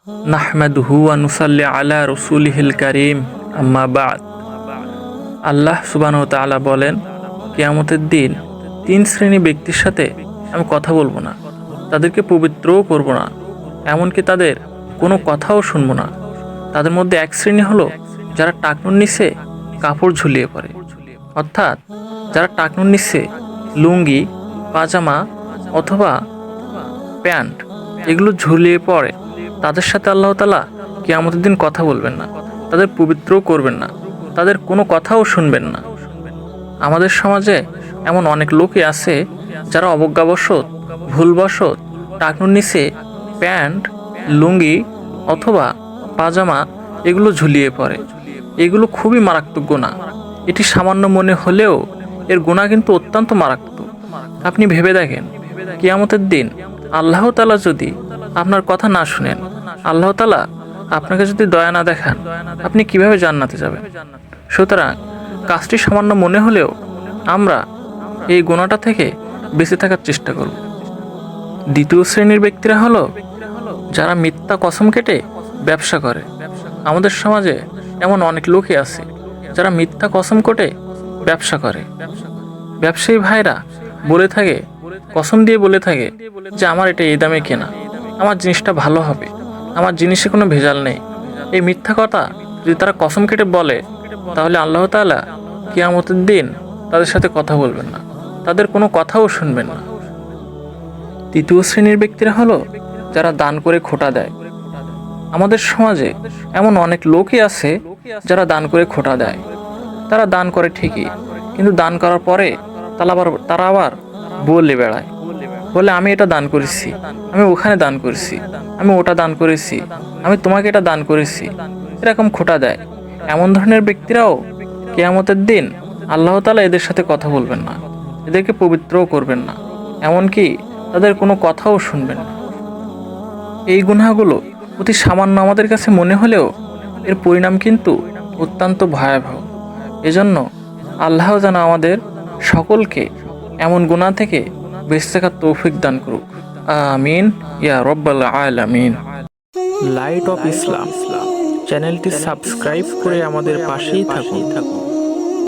নাহমাদুহু ওয়া নুসাল্লি আলা রাসূলিহিল কারীম, আম্মা বা'দ। আল্লাহ সুবহানাহু ওয়া তাআলা বলেন, কিয়ামতের দিন 3 শ্রেণী ব্যক্তির সাথে আমি কথা বলবো না, তাদেরকে পবিত্রও করব না, এমনকি তাদের কোনো কথাও শুনবো না। তাদের মধ্যে এক শ্রেণী হলো যারা টাকনুর নিচে কাপড় ঝুলিয়ে পড়ে, অর্থাৎ যারা টাকনুর নিচে লুঙ্গি, পাজামা অথবা প্যান্ট এগুলো ঝুলিয়ে পড়ে, তাদের সাথে আল্লাহ তাআলা কিয়ামতের দিন কথা বলবেন না, তাদের পবিত্রও করবেন না, তাদের কোনো কথাও শুনবেন না। আমাদের সমাজে এমন অনেক লোকই আছে যারা অবজ্ঞাবশত, ভুলবশত টাকনুর নিচে প্যান্ট, লুঙ্গি অথবা পাজামা এগুলো ঝুলিয়ে পড়ে। এগুলো খুবই মারাত্মক গুনাহ। এটি সামান্য মনে হলেও এর গুনাহ কিন্তু অত্যন্ত মারাত্মক। আপনি ভেবে দেখেন, কিয়ামতের দিন আল্লাহ তাআলা যদি আপনার কথা না শুনেন, আল্লাহ তাআলা আপনাকে যদি দয়া না দেখান, আপনি কিভাবে জান্নাতে যাবেন? সুতরাং কাজটি সামান্য মনে হলেও আমরা এই গুনাহটা থেকে বেঁচে থাকার চেষ্টা করব। দ্বিতীয় শ্রেণীর ব্যক্তিরা হলো যারা মিথ্যা কসম কেটে ব্যবসা করে। আমাদের সমাজে এমন অনেক লোকই আছে যারা মিথ্যা কসম কেটে ব্যবসা করে। ব্যবসায়ী ভাইরা বলে থাকে, কসম দিয়ে বলে থাকে যে আমার এটা এই দামে কেনা, আমার জিনিসটা ভালো হবে, আমার জিনিসে কোনো ভেজাল নেই। এই মিথ্যা কথা যদি তারা কসম কেটে বলে, তাহলে আল্লাহ তাআলা কিয়ামতের দিন তাদের সাথে কথা বলবেন না, তাদের কোনো কথাও শুনবেন না। তৃতীয় শ্রেণীর ব্যক্তিরা হলো যারা দান করে খোটা দেয়। আমাদের সমাজে এমন অনেক লোকই আছে যারা দান করে খোটা দেয়। তারা দান করে ঠিকই, কিন্তু দান করার পরে তারা আবার বলে বেড়ায়, বলে আমি এটা দান করেছি, আমি ওখানে দান করেছি, আমি ওটা দান করেছি, আমি তোমাকে এটা দান করেছি, এরকম খোটা দেয়। এমন ধরনের ব্যক্তিরাও কিয়ামতের দিন আল্লাহ তাআলা এদের সাথে কথা বলবেন না, এদেরকে পবিত্রও করবেন না, এমনকি তাদের কোনো কথাও শুনবেন না। এই গুনাহগুলো অতি সামান্য আমাদের কাছে মনে হলেও এর পরিণাম কিন্তু অত্যন্ত ভয়াবহ। এজন্য আল্লাহ যেন আমাদের সকলকে এমন গুনাহ থেকে বেঁচে থাকার তৌফিক দান করুক। আমিন ইয়া রাব্বাল আলামিন। লাইট অফ ইসলাম চ্যানেলটি সাবস্ক্রাইব করে আমাদের পাশেই থাকুন।